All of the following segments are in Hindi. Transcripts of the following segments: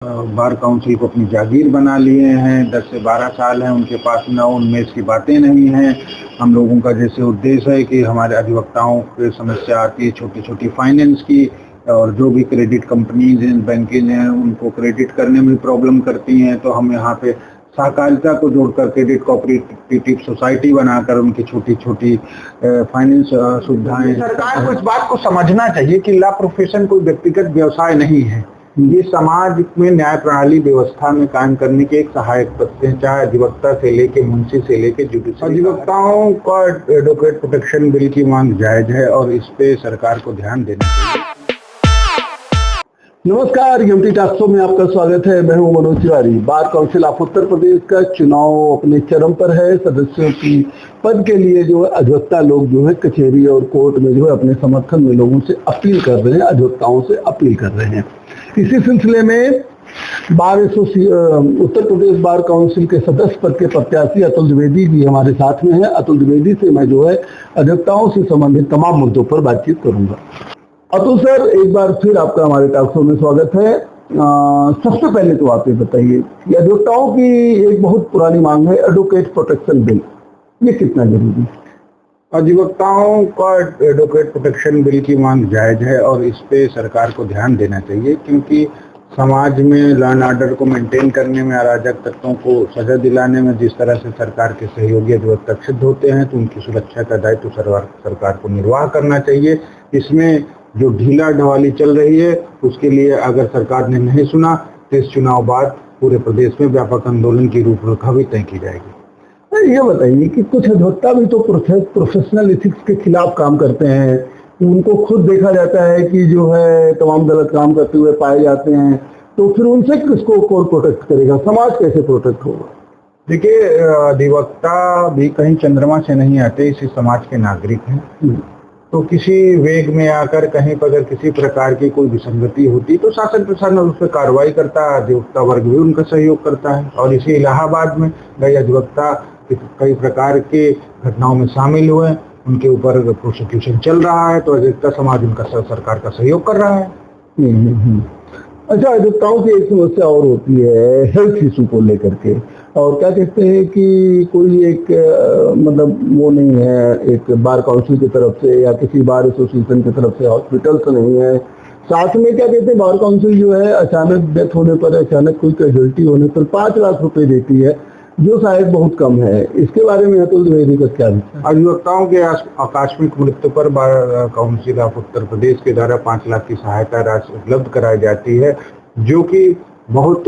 बार काउंसिल को अपनी जागीर बना लिए हैं। 10 से 12 साल हैं उनके पास न, उनमें इसकी बातें नहीं हैं। हम लोगों का जैसे उद्देश्य है कि हमारे अधिवक्ताओं की समस्या आती है छोटी छोटी फाइनेंस की, और जो भी क्रेडिट कंपनीज हैं, बैंकेज हैं, उनको क्रेडिट करने में प्रॉब्लम करती हैं। तो हम यहाँ पे सहकारिता को जोड़कर क्रेडिट कोऑपरेटिव सोसाइटी बनाकर उनकी छोटी छोटी फाइनेंस सुविधाएं। सरकार को इस बात को समझना चाहिए कि लॉ प्रोफेशन कोई व्यक्तिगत व्यवसाय नहीं है। ये समाज में न्याय प्रणाली व्यवस्था में काम करने के एक सहायक पद हैं, चाहे अधिवक्ता से लेके मुंशी से लेके जुडिशरी। अधिवक्ताओं का एडवोकेट प्रोटेक्शन बिल की मांग जायज है और इस पे सरकार को ध्यान देना चाहिए। नमस्कार, यूटी टॉक शो में आपका स्वागत है। मैं हूं Manoj Tiwari. Bar council of Uttar Pradesh का चुनाव अपने चरम पर है। सदस्यों की पद के लिए जो है अधिवक्ता लोग जो है कचहरी और कोर्ट में जो है अपने समर्थन में लोगों से अपील कर रहे हैं, अधिवक्ताओं से अपील कर रहे हैं। इसी सिलसिले में उत्तर प्रदेश बार काउंसिल के सदस्य पद के प्रत्याशी अतुल द्विवेदी जी हमारे साथ में हैं। अतुल द्विवेदी से मैं जो है अधिवक्ताओं से संबंधित तमाम मुद्दों पर बातचीत करूंगा। अतुल सर, एक बार फिर आपका हमारे टॉक शो में स्वागत है। सबसे पहले तो आप ये बताइए कि अधिवक्ताओं की एक बहुत पुरानी मांग है एडवोकेट प्रोटेक्शन बिल, ये कितना जरूरी है? अधिवक्ताओं का एडवोकेट प्रोटेक्शन बिल की मांग जायज है और इस पे सरकार को ध्यान देना चाहिए, क्योंकि समाज में लॉ एंड ऑर्डर को मेंटेन करने में, अराजक तत्वों को सजा दिलाने में जिस तरह से सरकार के सहयोगी अधिवक्ता सिद्ध होते हैं, तो उनकी सुरक्षा का दायित्व सरकार को निर्वाह करना चाहिए। इसमें जो ढीला ढवाली चल रही है उसके लिए अगर सरकार ने नहीं सुना तो इस चुनाव बाद पूरे प्रदेश में व्यापक आंदोलन की रूपरेखा भी तय की जाएगी। ये बताइए कि कुछ अधिवक्ता भी तो प्रोफेशनल एथिक्स के खिलाफ काम करते हैं, उनको खुद देखा जाता है कि जो है तमाम गलत काम करते हुए पाए जाते हैं, तो फिर उनसे किसको कौन प्रोटेक्ट करेगा? समाज कैसे प्रोटेक्ट होगा? देखिए, अधिवक्ता भी कहीं चंद्रमा से नहीं आते, इसी समाज के नागरिक हैं। तो किसी वेग में आकर कहीं पर अगर किसी प्रकार की कोई विसंगति होती तो शासन प्रशासन उस पर कार्रवाई करता है, अधिवक्ता वर्ग भी उनका सहयोग करता है। और इसी इलाहाबाद में कई अधिवक्ता कई प्रकार के घटनाओं में शामिल हुए, उनके ऊपर प्रोसिक्यूशन चल रहा है, तो अधिवक्ता समाज उनका सरकार का सहयोग कर रहा है। अच्छा, अधिवक्ताओं की एक समस्या और होती है हेल्थ इशू को लेकर के, और क्या कहते हैं कि कोई एक मतलब वो नहीं है, एक बार काउंसिल की तरफ से या किसी बार एसोसिएशन की तरफ से हॉस्पिटल तो नहीं है। साथ में क्या कहते हैं, बार काउंसिल जो है अचानक डेथ होने पर, अचानक कोई कैजुअल्टी होने पर 5 लाख रुपए देती है, जो शायद बहुत कम है। इसके बारे में अतुल द्विवेदी का क्या विचार? अधिवक्ताओं के आकस्मिक मृत्यु पर बार काउंसिल ऑफ उत्तर प्रदेश के द्वारा 5 लाख की सहायता राशि उपलब्ध कराई जाती है, जो कि बहुत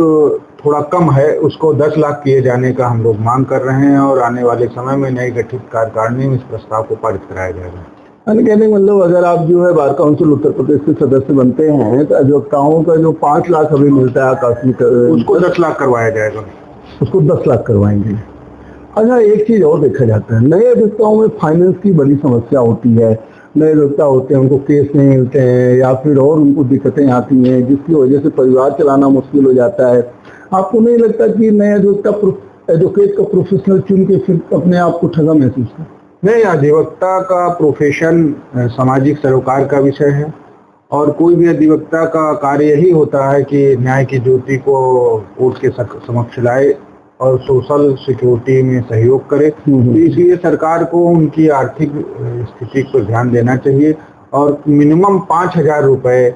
थोड़ा कम है। उसको 10 लाख किए जाने का हम लोग मांग कर रहे हैं और आने वाले समय में नई गठित कार्यकारिणी में इस प्रस्ताव को पारित कराया जाएगा। कहने मतलब अगर आप जो है बार काउंसिल उत्तर प्रदेश के सदस्य बनते हैं तो अधिवक्ताओं का जो 5 लाख अभी मिलता है आकस्मिक, उसको 10 लाख करवाया जाएगा। उसको 10 लाख करवाएंगे। अच्छा, एक चीज और देखा जाता है, नए अधिवक्ताओं में फाइनेंस की बड़ी समस्या होती है। नए अधिवक्ता होते हैं, उनको केस नहीं मिलते हैं या फिर और उनको दिक्कतें आती हैं, जिसकी वजह से परिवार चलाना मुश्किल हो जाता है। आपको नहीं लगता कि नए अधिवक्ता एडवोकेट का प्रोफेशनल चुन के फिर अपने आप को ठगा महसूस कर? नहीं, अधिवक्ता का प्रोफेशन सामाजिक सरोकार का विषय है और कोई भी अधिवक्ता का कार्य यही होता है कि न्याय की ज्योति को कोर्ट के समक्ष लाए और सोशल सिक्योरिटी में सहयोग करे। तो इसलिए सरकार को उनकी आर्थिक स्थिति पर ध्यान देना चाहिए और मिनिमम 5,000 रुपए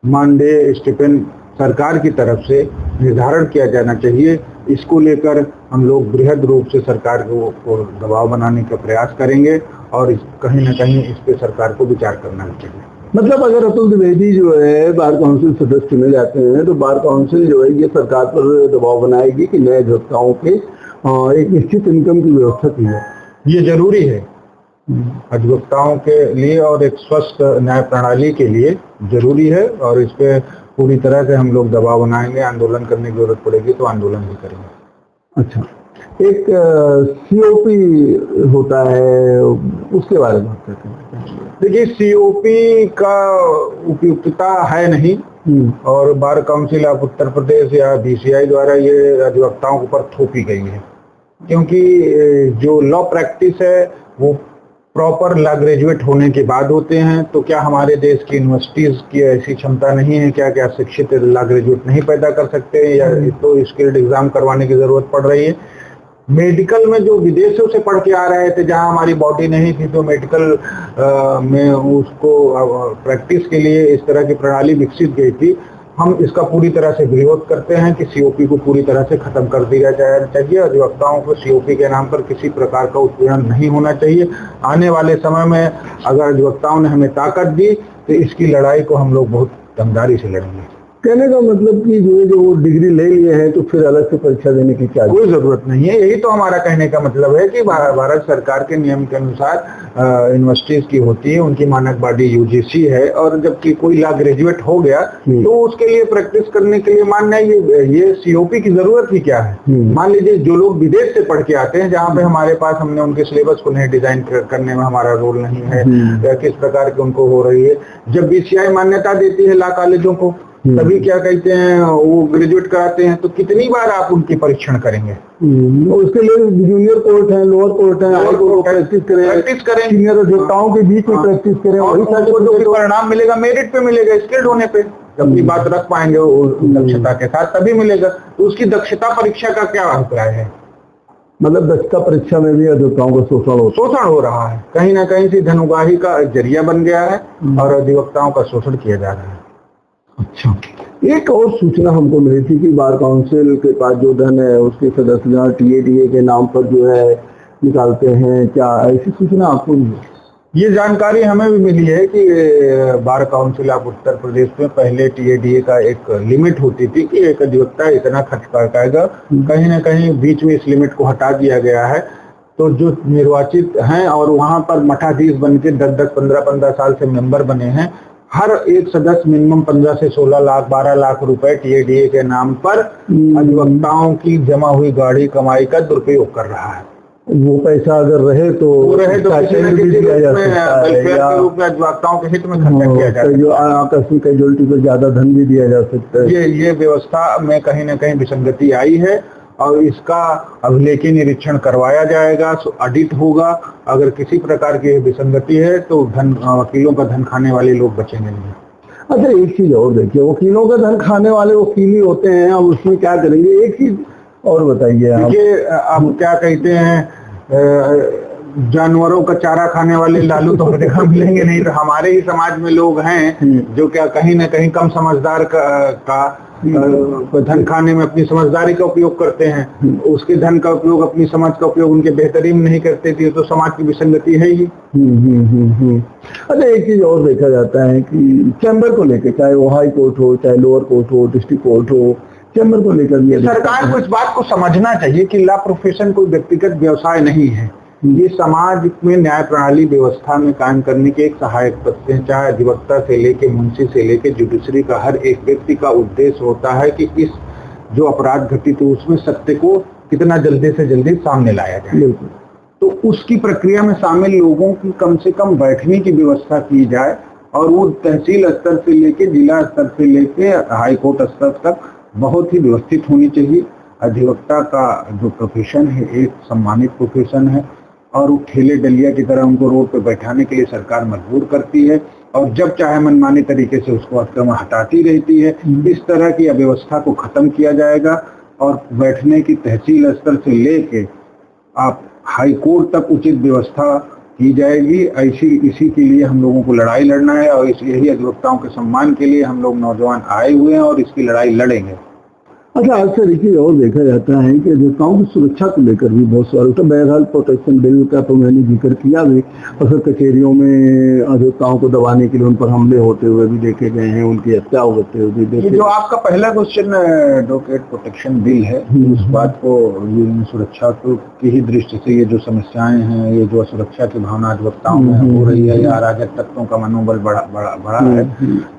मानदेय स्टिपेंड सरकार की तरफ से निर्धारण किया जाना चाहिए। इसको लेकर हम लोग बृहद रूप से सरकार को दबाव बनाने का प्रयास करेंगे और कहीं ना कहीं इस पे सरकार को विचार करना चाहिए। मतलब अगर अतुल द्विवेदी जो है बार काउंसिल सदस्य चुने जाते हैं तो बार काउंसिल जो है ये सरकार पर दबाव बनाएगी कि नए अधिवक्ताओं के एक निश्चित इनकम की व्यवस्था की है। ये जरूरी है अधिवक्ताओं के लिए और एक स्वस्थ न्याय प्रणाली के लिए जरूरी है, और इस पे पूरी तरह से हम लोग दबाव बनाएंगे। आंदोलन करने की जरूरत पड़ेगी तो आंदोलन भी करेंगे। अच्छा, एक सीओपी होता है, उसके बारे में बात करते हैं। देखिए, सीओपी का उपयुक्तता है नहीं और बार काउंसिल ऑफ उत्तर प्रदेश या बीसीआई द्वारा ये अधिवक्ताओं के ऊपर थोपी गई है, क्योंकि जो लॉ प्रैक्टिस है वो प्रॉपर लॉ ग्रेजुएट होने के बाद होते हैं। तो क्या हमारे देश की यूनिवर्सिटीज की ऐसी क्षमता नहीं है क्या? क्या शिक्षित लॉ ग्रेजुएट नहीं पैदा कर सकते या तो स्किल्ड एग्जाम करवाने की जरूरत पड़ रही है? मेडिकल में जो विदेशों से पढ़ के आ रहे थे, जहां हमारी बॉडी नहीं थी, तो मेडिकल में उसको प्रैक्टिस के लिए इस तरह की प्रणाली विकसित गई थी। हम इसका पूरी तरह से विरोध करते हैं कि सीओपी को पूरी तरह से खत्म कर दिया चाहिए। अधिवक्ताओं को सीओपी के नाम पर किसी प्रकार का उत्पीड़न नहीं होना चाहिए। आने वाले समय में अगर अधिवक्ताओं ने हमें ताकत दी तो इसकी लड़ाई को हम लोग बहुत दमदारी से लड़ेंगे। कहने का मतलब कि जो डिग्री ले लिए हैं तो फिर अलग से परीक्षा देने की क्या कोई जरूरत नहीं है। यही तो हमारा कहने का मतलब है कि भारत सरकार के नियम के अनुसार यूनिवर्सिटीज की होती है, उनकी मानक बॉडी यूजीसी है, और जबकि कोई लॉ ग्रेजुएट हो गया तो उसके लिए प्रैक्टिस करने के लिए मानना ये सीओपी की जरूरत ही क्या है। मान लीजिए जो लोग विदेश से पढ़ के आते हैं, जहाँ पे हमारे पास हमने उनके सिलेबस को नहीं डिजाइन करने में हमारा रोल नहीं है या किस प्रकार की उनको हो रही है। जब बीसीआई मान्यता देती है लॉ कॉलेजों को, तभी क्या कहते हैं वो ग्रेजुएट कराते हैं, तो कितनी बार आप उनकी परीक्षण करेंगे? उसके लिए जूनियर कोर्ट है, लोअर कोर्ट है, हाई कोर्ट प्रैक्टिस करें, सीनियर अधिवक्ताओं के बीच में प्रैक्टिस करें, वही जो भी परिणाम मिलेगा मेरिट पे मिलेगा, स्किल्ड होने पे अपनी बात रख पाएंगे दक्षता के साथ, तभी मिलेगा। तो उसकी दक्षता परीक्षा का क्या अभिप्राय है? मतलब दक्षता परीक्षा में भी अधिवक्ताओं का शोषण हो रहा है, कहीं ना कहीं से धन उगाही का जरिया बन गया है और अधिवक्ताओं का शोषण किया जा रहा है। अच्छा, एक और सूचना हमको मिली थी कि बार काउंसिल के पास जो धन है उसके सदस्य टीएडीए के नाम पर जो है निकालते हैं, क्या ऐसी सूचना आपको मिली? ये जानकारी हमें भी मिली है कि बार काउंसिल ऑफ उत्तर प्रदेश में पहले टीएडीए का एक लिमिट होती थी कि एक अधिवक्ता इतना खर्च कर पाएगा। कहीं ना कहीं बीच में इस लिमिट को हटा दिया गया है। तो जो निर्वाचित हैं और वहां पर मठाधीश बन के 10-10, 15-15 साल से मेंबर बने हैं, हर एक सदस्य मिनिमम 15 से 16 लाख 12 लाख रुपए टीएडीए के नाम पर अधिवक्ताओं की जमा हुई गाढ़ी कमाई का दुरुपयोग कर रहा है। वो पैसा अगर रहे तो किसी न किसी रूप में अधिवक्ताओं के हित में खर्चा किया जाता है, जो आकस्मिक कैजुअलिटी पर ज्यादा धन भी दिया जा सकता है। ये व्यवस्था में कहीं ना कहीं विसंगति आई है और इसका अभिलेखी निरीक्षण करवाया जाएगा, ऑडिट होगा। अगर किसी प्रकार की विसंगति है तो वकीलों का धन खाने वाले लोग बचेंगे नहीं। अच्छा, एक चीज और देखिए, वकीलों का धन खाने वाले वकील ही होते हैं, अब उसमें क्या करेंगे? एक चीज और बताइए आप क्या कहते हैं, जानवरों का चारा खाने वाले लालू तो हर मिलेंगे नहीं। तो हमारे ही समाज में लोग हैं जो क्या कहीं ना कहीं कम समझदार का धन खाने में अपनी समझदारी का उपयोग करते हैं, उसके धन का उपयोग अपनी समझ का उपयोग उनके बेहतरीन नहीं करते थे। तो समाज की विसंगति है ही। अच्छा, एक चीज और देखा जाता है कि चैम्बर को लेकर, चाहे वो हाई कोर्ट हो, चाहे लोअर कोर्ट हो, डिस्ट्रिक्ट कोर्ट हो, चैम्बर को लेकर भी सरकार को इस बात को समझना चाहिए कि लॉ प्रोफेशन कोई व्यक्तिगत व्यवसाय नहीं है। ये समाज में न्याय प्रणाली व्यवस्था में काम करने के एक सहायक तत्व हैं। चाहे अधिवक्ता से लेके मुंशी से लेके जुडिशरी का हर एक व्यक्ति का उद्देश्य होता है कि इस जो अपराध घटित हो उसमें सत्य को कितना जल्दी से जल्दी सामने लाया जाए। तो उसकी प्रक्रिया में शामिल लोगों की कम से कम बैठने की व्यवस्था की जाए और वो तहसील स्तर से लेके जिला स्तर से लेके हाई कोर्ट स्तर तक बहुत ही व्यवस्थित होनी चाहिए। अधिवक्ता का जो प्रोफेशन है एक सम्मानित प्रोफेशन है और वो ठेले डलिया की तरह उनको रोड पे बैठाने के लिए सरकार मजबूर करती है और जब चाहे मनमानी तरीके से उसको अक्रम हटाती रहती है। इस तरह की अव्यवस्था को खत्म किया जाएगा और बैठने की तहसील स्तर से लेके आप हाई कोर्ट तक उचित व्यवस्था की जाएगी। इसी के लिए हम लोगों को लड़ाई लड़ना है और यही अधिवक्ताओं के सम्मान के लिए हम लोग नौजवान आए हुए हैं और इसकी लड़ाई लड़ेंगे। अच्छा, अक्सर देखिए और देखा जाता है कि अधिवक्ताओं की सुरक्षा को लेकर भी बहुत सवाल उठा। बहरहाल प्रोटेक्शन बिल का तो मैंने जिक्र किया भी, और फिर कचहरियों में अधिवक्ताओं को दबाने के लिए उन पर हमले होते हुए भी देखे गए हैं, उनकी हत्या होते हुए भी देखे। जो आपका पहला क्वेश्चन एडवोकेट प्रोटेक्शन बिल है, उस बात को ये सुरक्षा की ही दृष्टि से ये जो समस्याएं हैं, ये जो सुरक्षा की भावना अधिवक्ताओं में हो रही है या अराजक तत्वों का मनोबल बढ़ा है,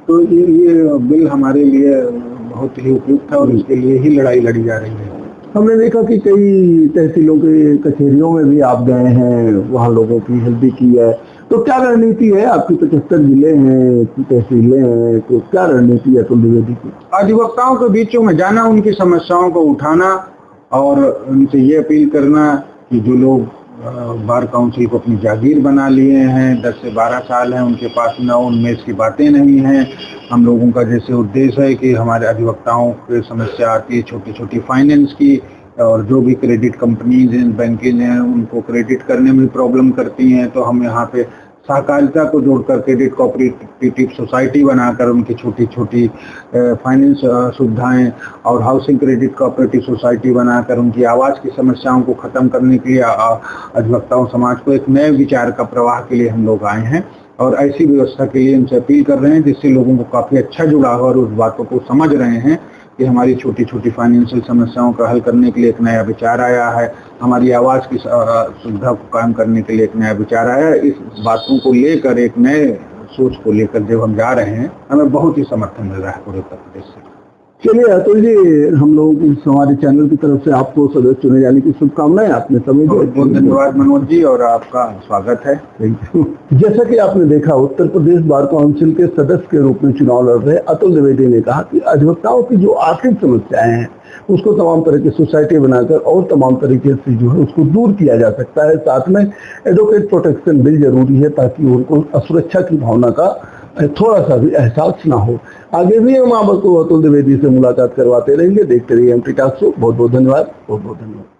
तो ये बिल हमारे लिए बहुत ही उपयुक्त है और इसके लिए ही लड़ाई लड़ी जा रही है। हमने देखा कि कई तहसीलों के कचहरियों में भी आप गए हैं, वहाँ लोगों की हेल्प भी की है। तो क्या रणनीति है आपकी? 75 जिले हैं, तहसीलें हैं, तो क्या रणनीति है अतुल द्विवेदी की? अधिवक्ताओं के बीचों में जाना, उनकी समस्याओं को उठाना और उनसे ये अपील करना कि जो लोग बार काउंसिल को अपनी जागीर बना लिए हैं। 10 से 12 साल हैं उनके पास, न उनमें इसकी बातें नहीं हैं। हम लोगों का जैसे उद्देश्य है कि हमारे अधिवक्ताओं की समस्या आती है छोटी छोटी फाइनेंस की, और जो भी क्रेडिट कंपनीज हैं, बैंकिंग हैं, उनको क्रेडिट करने में प्रॉब्लम करती हैं, तो हम यहाँ पे सहकारिता को जोड़कर क्रेडिट कोऑपरेटिव सोसाइटी बनाकर उनकी छोटी छोटी फाइनेंस सुविधाएं और हाउसिंग क्रेडिट कोऑपरेटिव सोसाइटी बनाकर उनकी आवाज़ की समस्याओं को ख़त्म करने के लिए अधिवक्ताओं समाज को एक नए विचार का प्रवाह के लिए हम लोग आए हैं, और ऐसी व्यवस्था के लिए उनसे अपील कर रहे हैं जिससे लोगों को काफ़ी अच्छा जुड़ाव और उस बातों को समझ रहे हैं कि हमारी छोटी छोटी फाइनेंशियल समस्याओं का हल करने के लिए एक नया विचार आया है, हमारी आवाज़ की सुविधा को कायम करने के लिए एक नया विचार आया है। इस बातों को लेकर, एक नए सोच को लेकर जब हम जा रहे हैं, हमें बहुत ही समर्थन मिल रहा है पूरे उत्तर प्रदेश से। चलिए अतुल जी, हम लोगों की हमारे चैनल की तरफ से आपको सदस्य चुने जाने की शुभकामनाएं। आपने समय दिया, बहुत धन्यवाद मनोज जी, और आपका स्वागत है। जैसा कि आपने देखा, उत्तर प्रदेश बार काउंसिल के सदस्य के रूप में चुनाव लड़ रहे अतुल द्विवेदी ने कहा कि अधिवक्ताओं की जो आर्थिक समस्याएं हैं उसको तमाम तरह की सोसाइटी बनाकर और तमाम तरीके से जो है उसको दूर किया जा सकता है। साथ में एडवोकेट प्रोटेक्शन बिल जरूरी है ताकि उनको असुरक्षा की भावना का थोड़ा सा भी एहसास ना हो। आगे भी हम आपको अतुल द्विवेदी से मुलाकात करवाते रहेंगे। देखते रहिए एमटी टॉक शो। बहुत बहुत धन्यवाद।